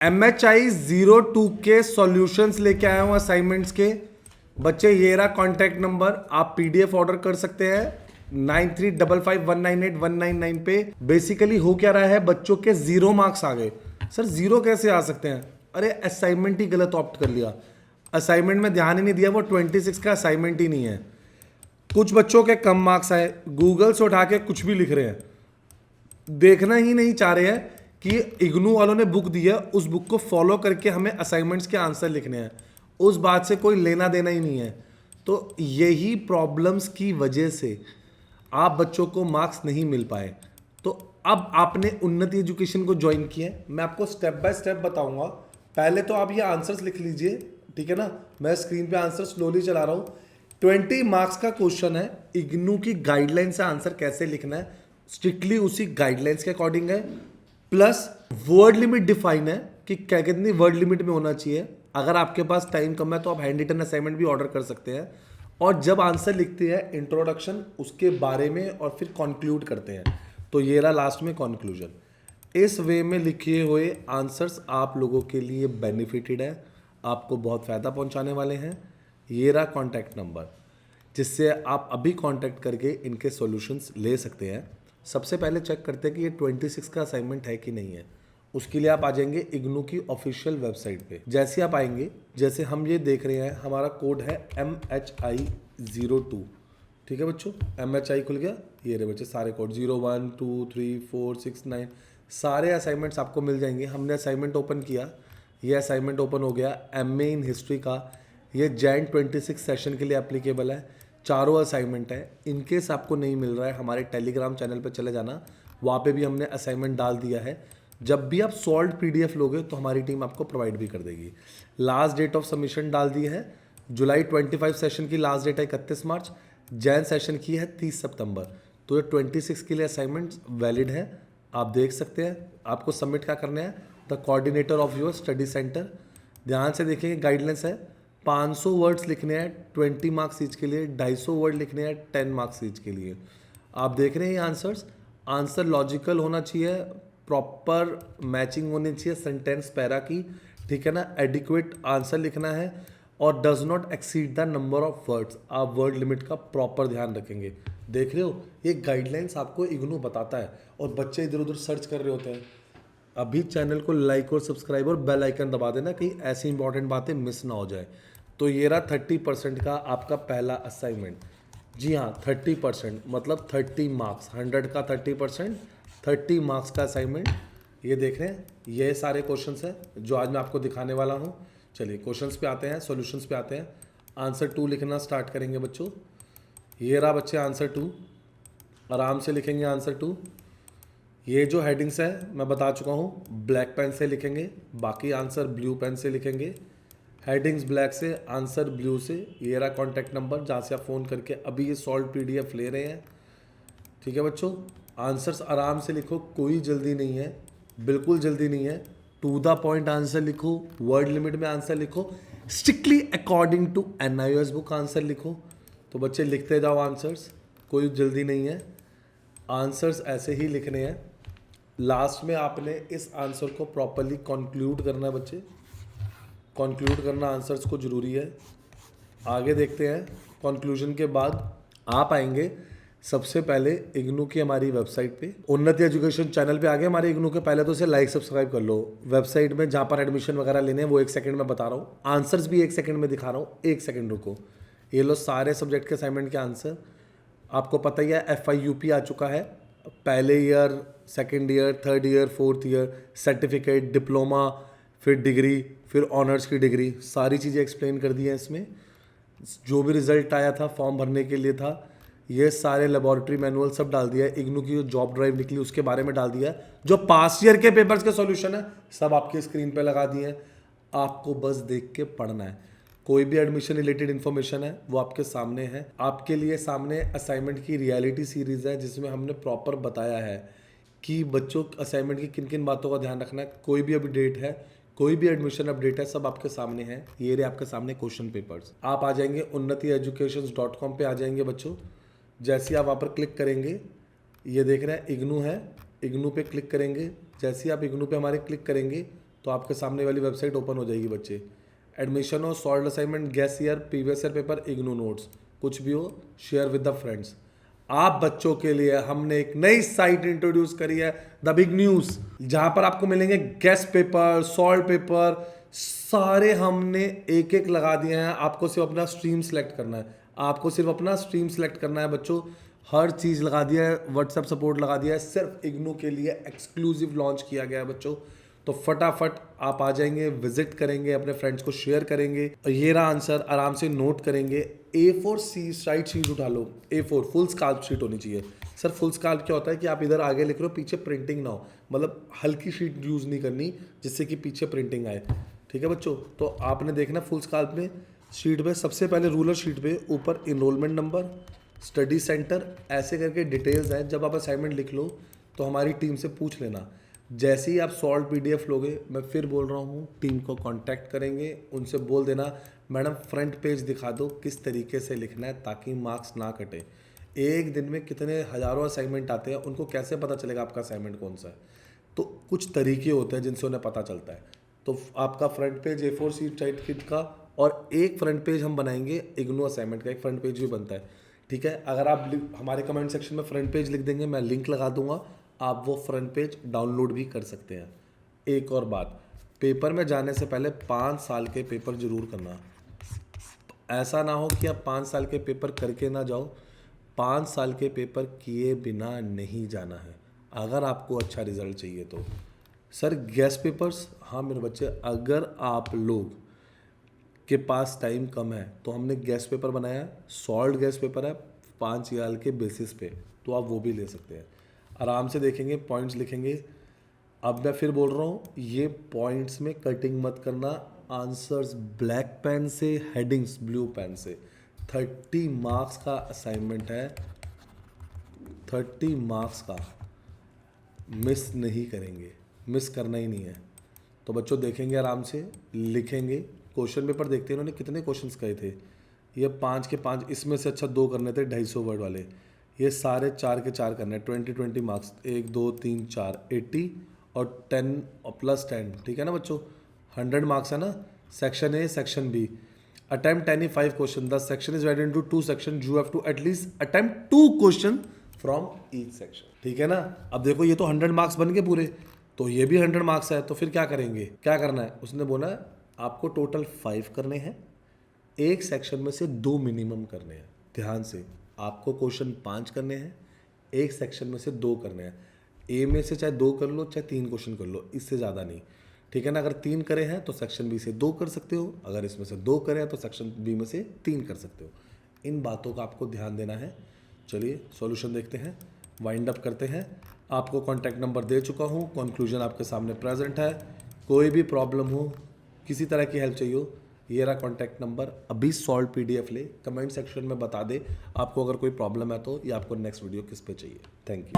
MHI 02 के solutions लेके आया हूं असाइनमेंट्स के। बच्चे ये रहा कॉन्टैक्ट नंबर, आप PDF ऑर्डर कर सकते हैं 9355198199 पे। बेसिकली हो क्या रहा है, बच्चों के 0 मार्क्स आ गए। सर 0 कैसे आ सकते हैं? अरे असाइनमेंट ही गलत ऑप्ट कर लिया, असाइनमेंट में ध्यान ही नहीं दिया, वो 26 का असाइनमेंट ही नहीं है। कुछ बच्चों के कम मार्क्स आए, गूगल से उठा के कुछ भी लिख रहे हैं, देखना ही नहीं चाह रहे हैं कि इग्नू वालों ने बुक दी है, उस बुक को फॉलो करके हमें असाइनमेंट्स के आंसर लिखने हैं, उस बात से कोई लेना देना ही नहीं है। तो यही प्रॉब्लम्स की वजह से आप बच्चों को मार्क्स नहीं मिल पाए। तो अब आपने उन्नति एजुकेशन को ज्वाइन किया है, मैं आपको स्टेप बाय स्टेप बताऊंगा। पहले तो आप ये आंसर्स लिख लीजिए, ठीक है ना। मैं स्क्रीन पे आंसर स्लोली चला रहा हूँ। 20 मार्क्स का क्वेश्चन है, इग्नू की गाइडलाइन से आंसर कैसे लिखना है, स्ट्रिक्टली उसी गाइडलाइंस के अकॉर्डिंग है। प्लस वर्ड लिमिट डिफाइन है कि क्या कितनी वर्ड लिमिट में होना चाहिए। अगर आपके पास टाइम कम है तो आप हैंड रिटन असाइनमेंट भी ऑर्डर कर सकते हैं। और जब आंसर लिखते हैं, इंट्रोडक्शन, उसके बारे में, और फिर कंक्लूड करते हैं। तो ये रहा लास्ट में कंक्लूजन। इस वे में लिखे हुए आंसर्स आप लोगों के लिए बेनिफिटेड है, आपको बहुत फ़ायदा पहुंचाने वाले हैं। ये रहा कॉन्टैक्ट नंबर, जिससे आप अभी कांटेक्ट करके इनके सॉल्यूशंस ले सकते हैं। सबसे पहले चेक करते हैं कि ये 26 का असाइनमेंट है कि नहीं है। उसके लिए आप आ जाएंगे इग्नू की ऑफिशियल वेबसाइट पे। जैसे आप आएंगे, जैसे हम ये देख रहे हैं, हमारा कोड है MHI 02, ठीक है बच्चों। MHI खुल गया, ये रहे बच्चे सारे कोड 0 1 2 3 4 6 9, सारे असाइनमेंट्स आपको मिल जाएंगे। हमने असाइनमेंट ओपन किया, ये असाइनमेंट ओपन हो गया MA इन हिस्ट्री का। ये जैन 26 सेशन के लिए एप्लीकेबल है। चारों असाइनमेंट है। इनकेस आपको नहीं मिल रहा है, हमारे टेलीग्राम चैनल पे चले जाना, वहाँ पे भी हमने असाइनमेंट डाल दिया है। जब भी आप सॉल्व PDF लोगे तो हमारी टीम आपको प्रोवाइड भी कर देगी। लास्ट डेट ऑफ सबमिशन डाल दी है, जुलाई 25 सेशन की लास्ट डेट है 31 मार्च, जैन सेशन की है 30 सितंबर। तो ये 26 के लिए असाइनमेंट वैलिड है, आप देख सकते हैं। आपको सबमिट क्या करना है, the coordinator of your study centre. ध्यान से देखेंगे, गाइडलाइंस है 500 वर्ड्स लिखने हैं 20 मार्क्स ईच के लिए, 250 वर्ड लिखने हैं 10 मार्क्स ईच के लिए। आप देख रहे हैं ये आंसर्स, आंसर लॉजिकल होना चाहिए, प्रॉपर मैचिंग होनी चाहिए सेंटेंस पैरा की, ठीक है ना। एडिक्वेट आंसर लिखना है और does not exceed the number of words. आप वर्ड लिमिट का प्रॉपर ध्यान रखेंगे। देख रहे हो, ये गाइडलाइंस आपको इग्नू बताता है, और बच्चे इधर उधर सर्च कर रहे होते हैं। अभी चैनल को लाइक और सब्सक्राइब और बेल आइकन दबा देना, कहीं ऐसी इंपॉर्टेंट बातें मिस ना हो जाए। तो ये रहा 30% का आपका पहला असाइनमेंट। जी हाँ, 30% मतलब 30 मार्क्स, 100 का 30%, 30 मार्क्स का असाइनमेंट। ये देख रहे हैं, ये सारे क्वेश्चंस हैं जो आज मैं आपको दिखाने वाला हूँ। चलिए क्वेश्चंस पे आते हैं, सॉल्यूशंस पे आते हैं। आंसर 2 लिखना स्टार्ट करेंगे बच्चों। ये रहा बच्चे आंसर 2, आराम से लिखेंगे आंसर 2। ये जो हेडिंग्स है मैं बता चुका हूँ, ब्लैक पेन से लिखेंगे, बाकी आंसर ब्लू पेन से लिखेंगे। हेडिंग्स ब्लैक से, आंसर ब्लू से। ये रहा कॉन्टैक्ट नंबर जहाँ से आप फ़ोन करके अभी ये सॉल्व PDF ले रहे हैं, ठीक है बच्चों। आंसर्स आराम से लिखो, कोई जल्दी नहीं है, बिल्कुल जल्दी नहीं है। टू द पॉइंट आंसर लिखो, वर्ड लिमिट में आंसर लिखो, strictly according to NIOS book answer लिखो। तो बच्चे लिखते जाओ आंसर्स, कोई जल्दी नहीं है, आंसर्स ऐसे ही लिखने हैं। लास्ट में आपने इस आंसर को प्रॉपरली कंक्लूड करना है बच्चे, कंक्लूड करना आंसर्स को ज़रूरी है। आगे देखते हैं। कंक्लूजन के बाद आप आएंगे सबसे पहले इग्नू की हमारी वेबसाइट पे, उन्नति एजुकेशन चैनल पे आगे हमारे इग्नू के। पहले तो उसे लाइक सब्सक्राइब कर लो। वेबसाइट में जहाँ पर एडमिशन वगैरह लेने हैं वो 1 सेकंड में बता रहा हूँ, आंसर्स भी 1 सेकंड में दिखा रहा हूँ। 1 सेकंड रुको, ये लो सारे सब्जेक्ट के असाइनमेंट के आंसर। आपको पता ही है FIUP आ चुका है, पहले year, second year, third year, fourth year, certificate, diploma, फिर डिग्री, फिर ऑनर्स की डिग्री, सारी चीज़ें एक्सप्लेन कर दी हैं इसमें। जो भी रिजल्ट आया था फॉर्म भरने के लिए था, ये सारे लेबोरेटरी मैनुअल सब डाल दिया है। इग्नू की जो जॉब ड्राइव निकली उसके बारे में डाल दिया है। जो पास्ट ईयर के पेपर्स के सॉल्यूशन है सब आपके स्क्रीन पे लगा दिए हैं, आपको बस देख के पढ़ना है। कोई भी एडमिशन रिलेटेड इन्फॉर्मेशन है वो आपके सामने है। आपके लिए सामने असाइनमेंट की रियलिटी सीरीज है, जिसमें हमने प्रॉपर बताया है कि बच्चों असाइनमेंट की किन किन बातों का ध्यान रखना है। कोई भी अपडेट है, कोई भी एडमिशन अपडेट है, सब आपके सामने है। ये रहे आपके सामने क्वेश्चन पेपर्स। आप आ जाएंगे unnatieducation.com पे आ जाएंगे बच्चों। जैसे ही आप वहाँ पर क्लिक करेंगे, ये देख रहे हैं इग्नू है, इग्नू पे क्लिक करेंगे। जैसे ही आप इग्नू पे हमारे क्लिक करेंगे, तो आपके सामने वाली वेबसाइट ओपन हो जाएगी बच्चे। एडमिशन हो, solve assignment, guess year, previous year paper, IGNOU notes, कुछ भी हो, शेयर विद द फ्रेंड्स। आप बच्चों के लिए हमने एक नई साइट इंट्रोड्यूस करी है, द बिग न्यूज, जहां पर आपको मिलेंगे गेस्ट पेपर, सॉल्व पेपर, सारे हमने एक एक लगा दिए हैं। आपको सिर्फ अपना स्ट्रीम सेलेक्ट करना है, आपको सिर्फ अपना स्ट्रीम सेलेक्ट करना है बच्चों। हर चीज़ लगा दिया है, व्हाट्सएप सपोर्ट लगा दिया है, सिर्फ इग्नू के लिए एक्सक्लूसिव लॉन्च किया गया है बच्चों। तो फटाफट आप आ जाएंगे, विजिट करेंगे, अपने फ्रेंड्स को शेयर करेंगे। और ये रहा आंसर, आराम से नोट करेंगे। A4 साइड शीट उठा लो, A4 फुल स्काल्प शीट होनी चाहिए। सर फुल स्काल्प क्या होता है कि आप इधर आगे लिख रहे हो, पीछे प्रिंटिंग ना हो, मतलब हल्की शीट यूज़ नहीं करनी जिससे कि पीछे प्रिंटिंग आए। ठीक है बच्चों, तो आपने देखना फुल स्काल्प में शीट पे सबसे पहले रूलर शीट पे ऊपर इनरोलमेंट नंबर, स्टडी सेंटर, ऐसे करके डिटेल्स हैं। जब आप असाइनमेंट लिख लो तो हमारी टीम से पूछ लेना। जैसे ही आप सॉल्व PDF लोगे, मैं फिर बोल रहा हूँ, टीम को कांटेक्ट करेंगे, उनसे बोल देना मैडम फ्रंट पेज दिखा दो किस तरीके से लिखना है ताकि मार्क्स ना कटे। एक दिन में कितने हज़ारों असाइनमेंट आते हैं, उनको कैसे पता चलेगा आपका असाइनमेंट कौन सा है? तो कुछ तरीके होते हैं जिनसे उन्हें पता चलता है। तो आपका front page A4 side sheet का, और एक फ्रंट पेज हम बनाएंगे इग्नू असाइनमेंट का, एक फ्रंट पेज भी बनता है। ठीक है, अगर आप हमारे कमेंट सेक्शन में फ्रंट पेज लिख देंगे, मैं लिंक लगा दूंगा, आप वो फ्रंट पेज डाउनलोड भी कर सकते हैं। एक और बात, पेपर में जाने से पहले 5 साल के पेपर जरूर करना। ऐसा ना हो कि आप 5 साल के पेपर करके ना जाओ। 5 साल के पेपर किए बिना नहीं जाना है अगर आपको अच्छा रिजल्ट चाहिए तो। सर गेस्ट पेपर्स, हाँ मेरे बच्चे, अगर आप लोग के पास टाइम कम है तो हमने गेस्ट पेपर बनाया, सॉल्व गेस्ट पेपर है 5 साल के बेसिस पे, तो आप वो भी ले सकते हैं। आराम से देखेंगे, पॉइंट्स लिखेंगे। अब मैं फिर बोल रहा हूँ, ये पॉइंट्स में कटिंग मत करना, आंसर्स ब्लैक पेन से, हेडिंग्स ब्लू पेन से। 30 मार्क्स का असाइनमेंट है, 30 मार्क्स का, मिस नहीं करेंगे, मिस करना ही नहीं है। तो बच्चों देखेंगे, आराम से लिखेंगे। क्वेश्चन पेपर देखते हैं इन्होंने कितने क्वेश्चंस कहे थे, ये 5 के 5, इसमें से अच्छा 2 करने थे 250 वर्ड वाले, ये सारे 4 के 4 करने हैं। 20 मार्क्स, 1 2 3 4, 80 और 10 और प्लस 10, ठीक है ना बच्चों, 100 मार्क्स है ना। Section A, section B, attempt any 5 question, the section is divided into 2 section, you have to at least attempt 2 question from each section, ठीक है ना। अब देखो ये तो 100 मार्क्स बन गए पूरे, तो ये भी 100 मार्क्स है, तो फिर क्या करेंगे, क्या करना है? उसने बोला आपको टोटल 5 करने हैं, एक सेक्शन में से 2 मिनिमम करने हैं। ध्यान से, आपको क्वेश्चन 5 करने हैं, एक सेक्शन में से 2 करने हैं। ए में से चाहे 2 कर लो, चाहे 3 क्वेश्चन कर लो, इससे ज़्यादा नहीं, ठीक है ना। अगर 3 करे हैं तो सेक्शन बी से 2 कर सकते हो, अगर इसमें से 2 करे हैं तो सेक्शन बी में से 3 कर सकते हो। इन बातों का आपको ध्यान देना है। चलिए सॉल्यूशन देखते हैं, वाइंड अप करते हैं। आपको कॉन्टैक्ट नंबर दे चुका हूँ, कंक्लूजन आपके सामने प्रेजेंट है। कोई भी प्रॉब्लम हो, किसी तरह की हेल्प चाहिए हो, ये रहा कॉन्टैक्ट नंबर। अभी सॉल्व PDF ले, कमेंट सेक्शन में बता दे आपको अगर कोई प्रॉब्लम है तो, या आपको नेक्स्ट वीडियो किस पे चाहिए। Thank you.